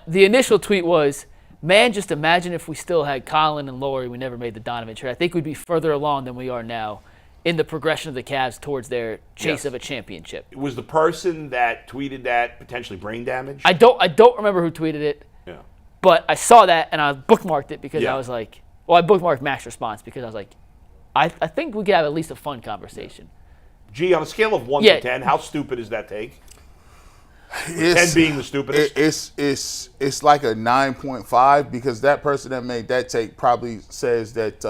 the initial tweet was, man, just imagine if we still had Collin and Lauri, we never made the Donovan trade. I think we'd be further along than we are now in the progression of the Cavs towards their chase of a championship. Was the person that tweeted that potentially brain damaged? I don't remember who tweeted it. Yeah. But I saw that and I bookmarked it because I was like, I bookmarked Mac's response because I was like, I think we could have at least a fun conversation. Gee, on a scale of 1 to 10, how stupid is that take? 10 being the stupidest? It's like a 9.5 because that person that made that take probably says that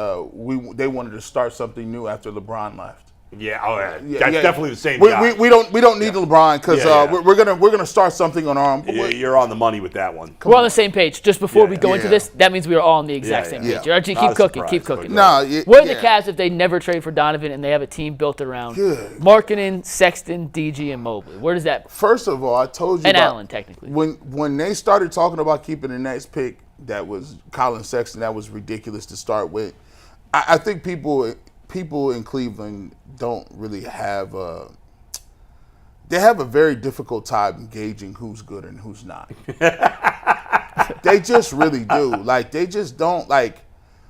they wanted to start something new after LeBron left. Yeah, that's definitely the same guy. We don't need LeBron because we're gonna start something on our own. You're on the money with that one. We're on the same page. Just before we go into this, that means we are all on the exact same page. Archie, keep cooking. No, what are the Cavs if they never trade for Donovan and they have a team built around Markkanen, Sexton, DG, and Mobley? Where does that? First of all, I told you and Allen technically. When they started talking about keeping the next pick, that was Collin Sexton. That was ridiculous to start with. I think people in Cleveland don't really have they have a very difficult time gauging who's good and who's not. They just really do. Like they just don't like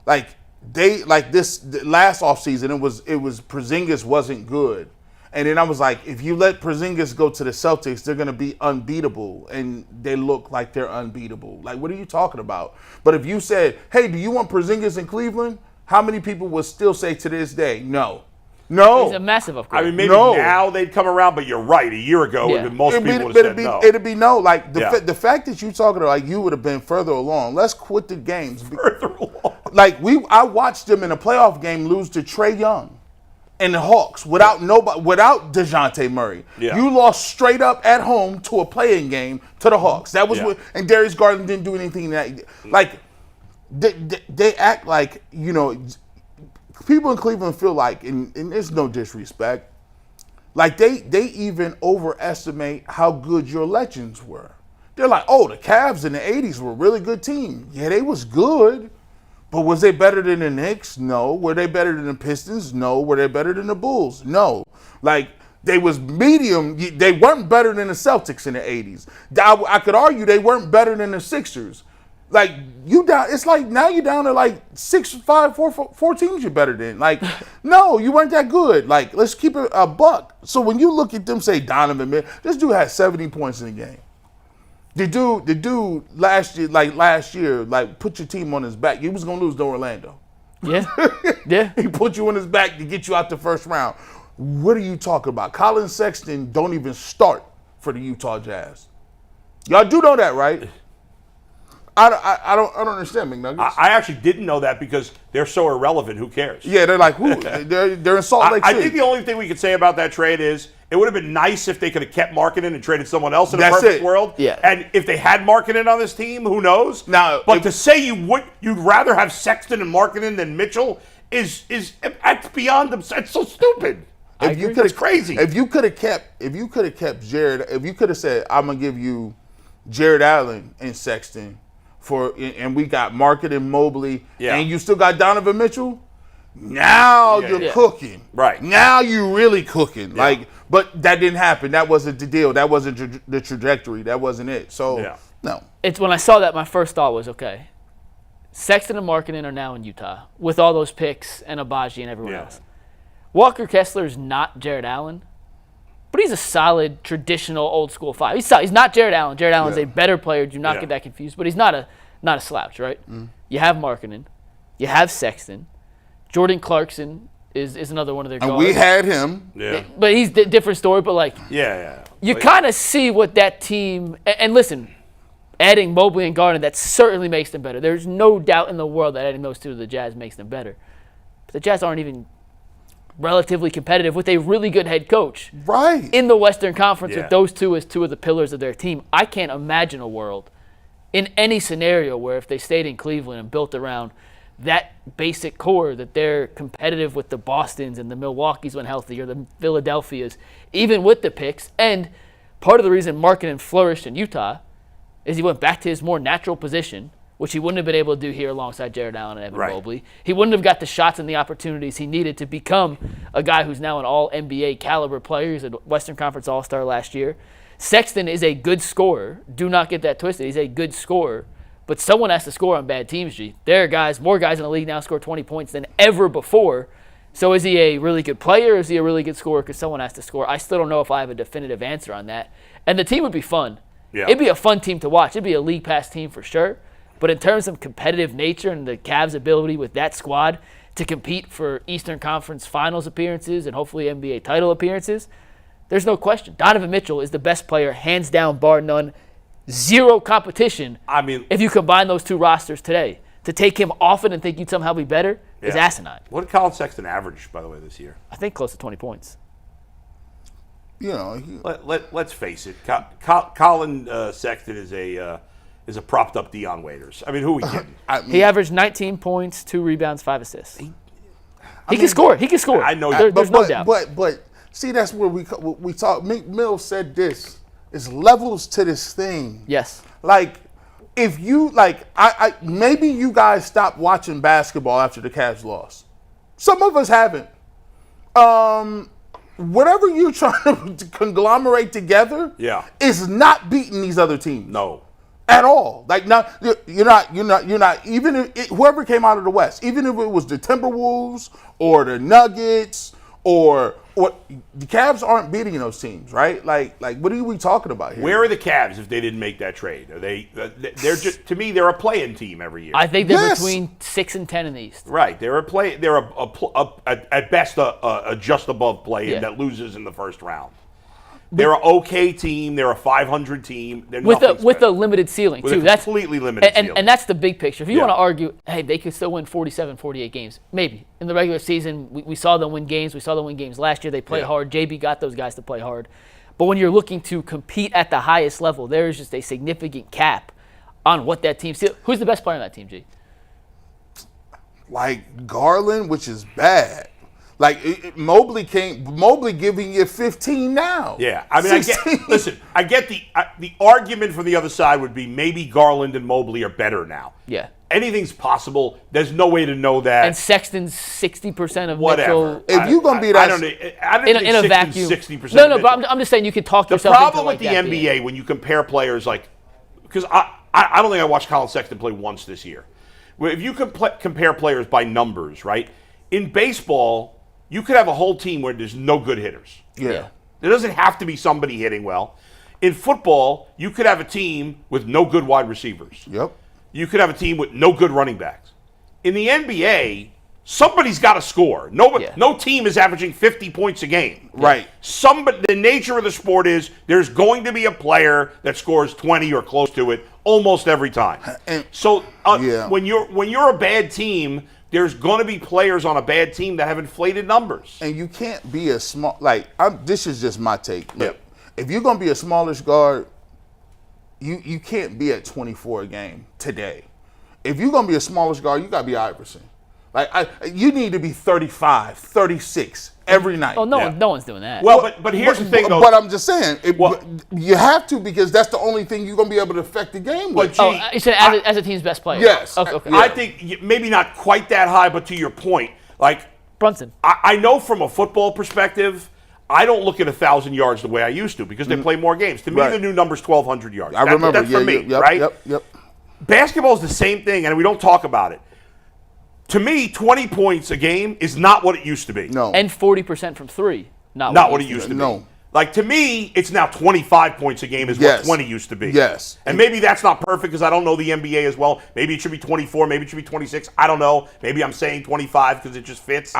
this last offseason it was Porzingis wasn't good. And then I was like, if you let Porzingis go to the Celtics, they're going to be unbeatable. And they look like they're unbeatable. Like, what are you talking about? But if you said, hey, do you want Porzingis in Cleveland? How many people would still say to this day, no? He's a massive upgrade. I mean, maybe now they'd come around, but you're right. A year ago, most people would have said no. It'd be no. Like, the fact that you talking about, like, you would have been further along. Let's quit the games. Further along. Like, I watched them in a playoff game lose to Trae Young and the Hawks without DeJounte Murray. Yeah. You lost straight up at home to a play-in game to the Hawks. That was and Darius Garland didn't do anything that, like, they act like, you know, people in Cleveland feel like, and there's no disrespect, like they even overestimate how good your legends were. They're like, oh, the Cavs in the 80s were a really good team. Yeah, they was good. But was they better than the Knicks? No. Were they better than the Pistons? No. Were they better than the Bulls? No. Like, they was medium. They weren't better than the Celtics in the 80s. I could argue they weren't better than the Sixers. Like, you down, it's like now you're down to like 6, 5, 4 teams you're better than. Like, no, you weren't that good. Like, let's keep it a buck. So when you look at them, say Donovan Mitchell, this dude had 70 points in the game. The dude last year, put your team on his back. He was gonna lose to Orlando. Yeah. He put you on his back to get you out the first round. What are you talking about? Collin Sexton don't even start for the Utah Jazz. Y'all do know that, right? I don't understand, McNuggets. I actually didn't know that because they're so irrelevant. Who cares? Yeah, they're like, who? They're in Salt Lake City. I think the only thing we could say about that trade is it would have been nice if they could have kept Markkanen and traded someone else in a perfect world. Yeah. And if they had Markkanen on this team, who knows? Now, but to say you'd rather have Sexton and Markkanen than Mitchell is that's beyond them. It's so stupid. It's crazy. If you could have kept Jared, if you could have said, I'm gonna give you Jared Allen and Sexton. And we got Markkanen, Mobley, and you still got Donovan Mitchell. Now you're cooking. Right. Now you're really cooking. Yeah. But that didn't happen. That wasn't the deal. That wasn't the trajectory. That wasn't it. So, no. It's when I saw that, my first thought was, okay, Sexton and Markkanen are now in Utah with all those picks and Abaji and everyone else. Walker Kessler is not Jared Allen, but he's a solid, traditional, old-school five. He's not Jared Allen. Jared Allen's a better player. Do not get that confused. But he's not a slouch, right? You have Markkanen. You have Sexton. Jordan Clarkson is another one of their guards. And we had him. Yeah. But he's a different story. But, like, you kind of see what that team – and listen, adding Mobley and Garland, that certainly makes them better. There's no doubt in the world that adding those two to the Jazz makes them better. But the Jazz aren't even – relatively competitive with a really good head coach. Right. In the Western Conference with those two as two of the pillars of their team. I can't imagine a world in any scenario where if they stayed in Cleveland and built around that basic core that they're competitive with the Bostons and the Milwaukees when healthy or the Philadelphias, even with the picks. And part of the reason Markkanen flourished in Utah is he went back to his more natural position, which he wouldn't have been able to do here alongside Jared Allen and Evan Mobley. He wouldn't have got the shots and the opportunities he needed to become a guy who's now an all-NBA caliber player. He's a Western Conference All-Star last year. Sexton is a good scorer. Do not get that twisted. He's a good scorer. But someone has to score on bad teams, G. There are more guys in the league now score 20 points than ever before. So is he a really good player or is he a really good scorer because someone has to score? I still don't know if I have a definitive answer on that. And the team would be fun. Yeah. It'd be a fun team to watch. It'd be a league pass team for sure. But in terms of competitive nature and the Cavs' ability with that squad to compete for Eastern Conference Finals appearances and hopefully NBA title appearances, there's no question. Donovan Mitchell is the best player, hands down, bar none. Zero competition. I mean, if you combine those two rosters today, to take him off it and think you'd somehow be better is asinine. What did Collin Sexton average, by the way, this year? I think close to 20 points. You know, let's face it. Collin Sexton is a propped up Dion Waiters. I mean, who are we kidding? He averaged 19 points, 2 rebounds, 5 assists. He can score. He can score. I know. There's no doubt. But see, that's where we talk. Meek Mill said this. It's levels to this thing. Yes. Like, if you, I maybe you guys stopped watching basketball after the Cavs lost. Some of us haven't. Whatever you're trying to conglomerate together is not beating these other teams. No. At all. Like, you're not, even if whoever came out of the West, even if it was the Timberwolves or the Nuggets or the Cavs aren't beating those teams, right? Like what are we talking about here? Where are the Cavs if they didn't make that trade? Are they're just, to me, they're a play-in team every year. I think they're between 6 and 10 in the East. Right. They're at best a just above play-in that loses in the first round. They're an okay team. They're a 500 team. They're with a limited ceiling, too. That's completely limited ceiling. And that's the big picture. If you want to argue, hey, they could still win 47, 48 games. Maybe. In the regular season, we saw them win games. We saw them win games last year. They play hard. JB got those guys to play hard. But when you're looking to compete at the highest level, there is just a significant cap on what that team – who's the best player on that team, G? Like Garland, which is bad. Like Mobley giving you 15 now. Yeah, I mean, I get the argument from the other side would be maybe Garland and Mobley are better now. Yeah, anything's possible. There's no way to know that. And Sexton's 60% of whatever. Mitchell. If you're gonna be that, I don't think in a vacuum. 60%. No, but I'm just saying you could talk yourself into the problem with the NBA when you compare players, like, because I don't think I watched Collin Sexton play once this year. If you compare players by numbers, right? In baseball, you could have a whole team where there's no good hitters. Yeah. There doesn't have to be somebody hitting well. In football, you could have a team with no good wide receivers. Yep. You could have a team with no good running backs. In the NBA, somebody's got to score. No team is averaging 50 points a game. Right. The nature of the sport is there's going to be a player that scores 20 or close to it almost every time. When you're a bad team, there's going to be players on a bad team that have inflated numbers. And you can't be a small, this is just my take. Look, if you're going to be a smallish guard, you can't be at 24 a game today. If you're going to be a smallish guard, you got to be Iverson. You need to be 35, 36 every night. Oh, no one's doing that. Well, but here's the thing, though. But I'm just saying, you have to, because that's the only thing you're going to be able to affect the game with. You said as a team's best player. Yes. Okay. I think maybe not quite that high, but to your point, Brunson. I know from a football perspective, I don't look at 1,000 yards the way I used to because they play more games. To me, the new number's 1,200 yards. I remember. That's for me, right? Yep. Basketball is the same thing, and we don't talk about it. To me, 20 points a game is not what it used to be. No. And 40% from 3. Not what it used to be. No. To me, it's now 25 points a game is what 20 used to be. Yes. And maybe that's not perfect because I don't know the NBA as well. Maybe it should be 24. Maybe it should be 26. I don't know. Maybe I'm saying 25 because it just fits.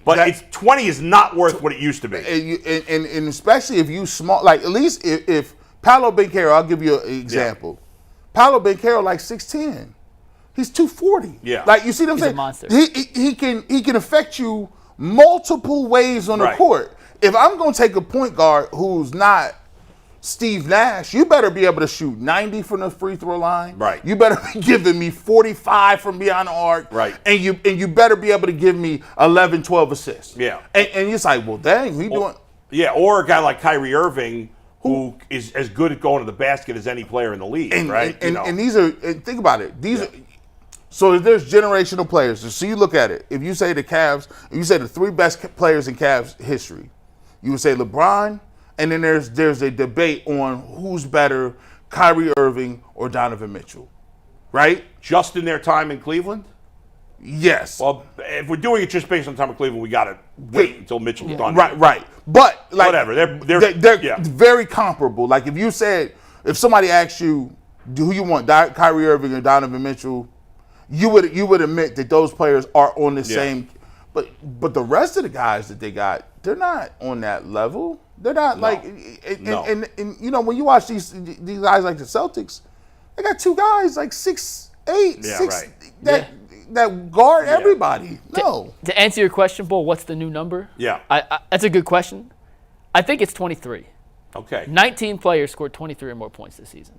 But 20 is not worth what it used to be. And especially if you small, at least if Paolo Banchero, I'll give you an example. Yeah. Paolo Banchero 6'10". He's 240. Yeah. You see what I'm saying? He's a monster. He can affect you multiple ways on the court. If I'm going to take a point guard who's not Steve Nash, you better be able to shoot 90 from the free throw line. Right. You better be giving me 45 from beyond the arc. Right. And you better be able to give me 11, 12 assists. Yeah. And it's like, well, dang, we doing. Yeah, or a guy like Kyrie Irving who is as good at going to the basket as any player in the league, right? And these are, think about it, these are. So there's generational players. So you look at it. If you say the Cavs, if you say the 3 best players in Cavs history, you would say LeBron, and then there's a debate on who's better, Kyrie Irving or Donovan Mitchell, right? Just in their time in Cleveland? Yes. Well, if we're doing it just based on time in Cleveland, we got to wait until Mitchell's done. Right. But like whatever, they're very comparable. Like if somebody asked you, who you want, Kyrie Irving or Donovan Mitchell, you would admit that those players are on the same. But the rest of the guys that they got, they're not on that level. They're not and you know, when you watch these guys like the Celtics, they got two guys like 6'8", that guard everybody. No. To answer your question, Bull, what's the new number? Yeah. That's a good question. I think it's 23. Okay. 19 players scored 23 or more points this season.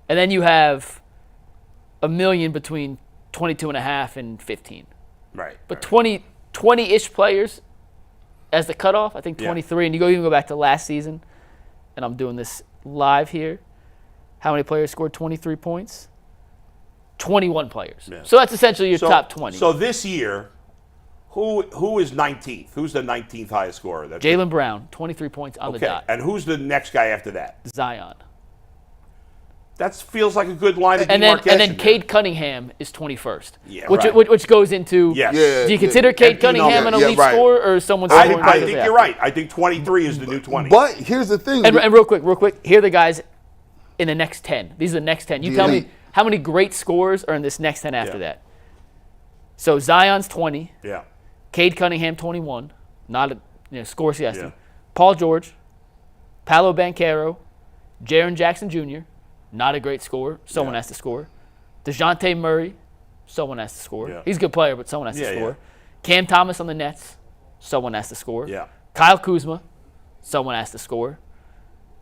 And then you have a million between 22.5 and 15. Right. But 20-ish players as the cutoff, I think 23. And you even go back to last season, and I'm doing this live here. How many players scored 23 points? 21 players. Yeah. So that's essentially your top 20. So this year, who is 19th? Who's the 19th highest scorer? Jaylen Brown, 23 points on the dot. And who's the next guy after that? Zion. That feels like a good line of demarcation. And then Cade Cunningham is 21st. Yeah, which goes into, do you consider Cade Cunningham an elite scorer or someone scoring? I think you're right. I think 23 is the new 20. But here's the thing. And real quick, here are the guys in the next 10. These are the next 10. You tell me how many great scorers are in this next 10 after that. So Zion's 20. Yeah. Cade Cunningham, 21. Not a score siesta. Yeah. Paul George. Paolo Banchero. Jaren Jackson Jr., not a great scorer. Someone has to score. DeJounte Murray. Someone has to score. Yeah. He's a good player, but someone has to score. Yeah. Cam Thomas on the Nets. Someone has to score. Yeah. Kyle Kuzma. Someone has to score.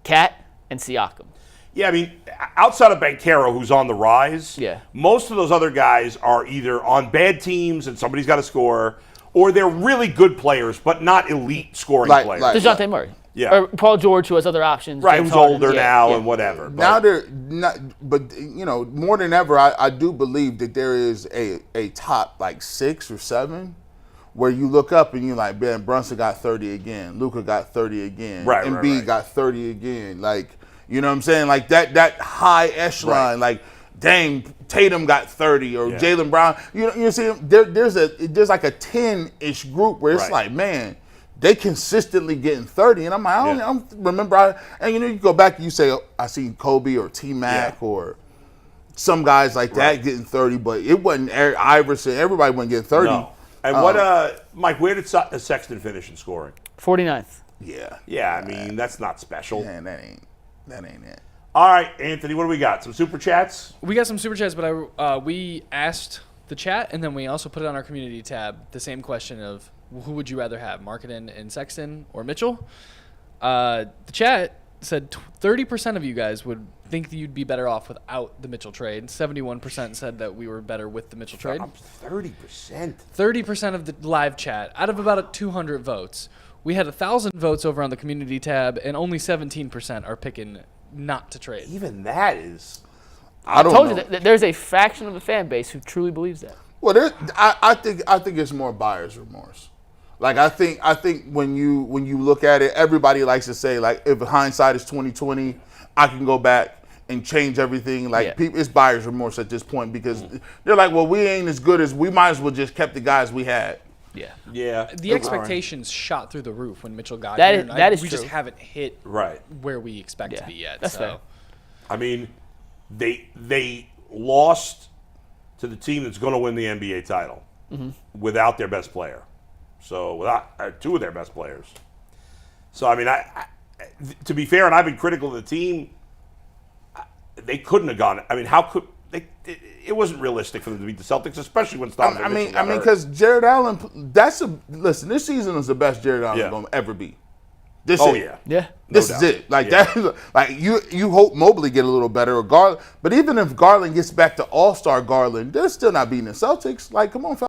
Cat and Siakam. Yeah, I mean, outside of Banchero, who's on the rise, most of those other guys are either on bad teams and somebody's got to score, or they're really good players, but not elite scoring players. DeJounte Murray. Yeah. Or Paul George, who has other options. Right, who's older now and whatever. Now they're not, but you know, more than ever, I do believe that there is a top like 6 or 7 where you look up and you're like, man, Brunson got 30 again, Luka got 30 again, Embiid got 30 again, like, you know what I'm saying? Like that high echelon, like, dang, Tatum got 30 or Jaylen Brown. You see, there's like a 10-ish group where it's like, man, they consistently getting 30, and I'm like, I don't remember. And you go back and you say, I seen Kobe or T-Mac or some guys like that getting 30, but it wasn't Iverson. Everybody wasn't getting 30. No. And Mike, where did Sexton finish in scoring? 49th. Yeah. I mean, that's not special. Man, that ain't it. All right, Anthony, what do we got? Some super chats? We got some super chats, but we asked the chat, and then we also put it on our community tab, the same question of who would you rather have, Markkanen and Sexton or Mitchell? The chat said 30% of you guys would think that you'd be better off without the Mitchell trade. 71% said that we were better with the Mitchell trade. 30%? 30% of the live chat, out of about 200 votes. We had 1,000 votes over on the community tab, and only 17% are picking not to trade. Even that is... I told you that there's a faction of the fan base who truly believes that. Well, I think it's more buyer's remorse. Like I think when you look at it, everybody likes to say, like, if hindsight is 20/20, I can go back and change everything. Like it's buyer's remorse at this point because they're like, well, we ain't as good as we might as well just kept the guys we had. Yeah. The expectations shot through the roof when Mitchell got here. That is true. We just haven't hit where we expect to be yet. That's fair. I mean, they lost to the team that's going to win the NBA title without their best player. So without 2 of their best players. So I mean, to be fair, and I've been critical of the team. They couldn't have gone. I mean, how could they? It wasn't realistic for them to beat the Celtics, especially when Donovan Mitchell got hurt. Because Jared Allen. Listen. This season is the best Jared Allen going to ever be. This is it. Like that. Like you hope Mobley get a little better or Garland. But even if Garland gets back to All-Star Garland, they're still not beating the Celtics. Like, come on, fellas.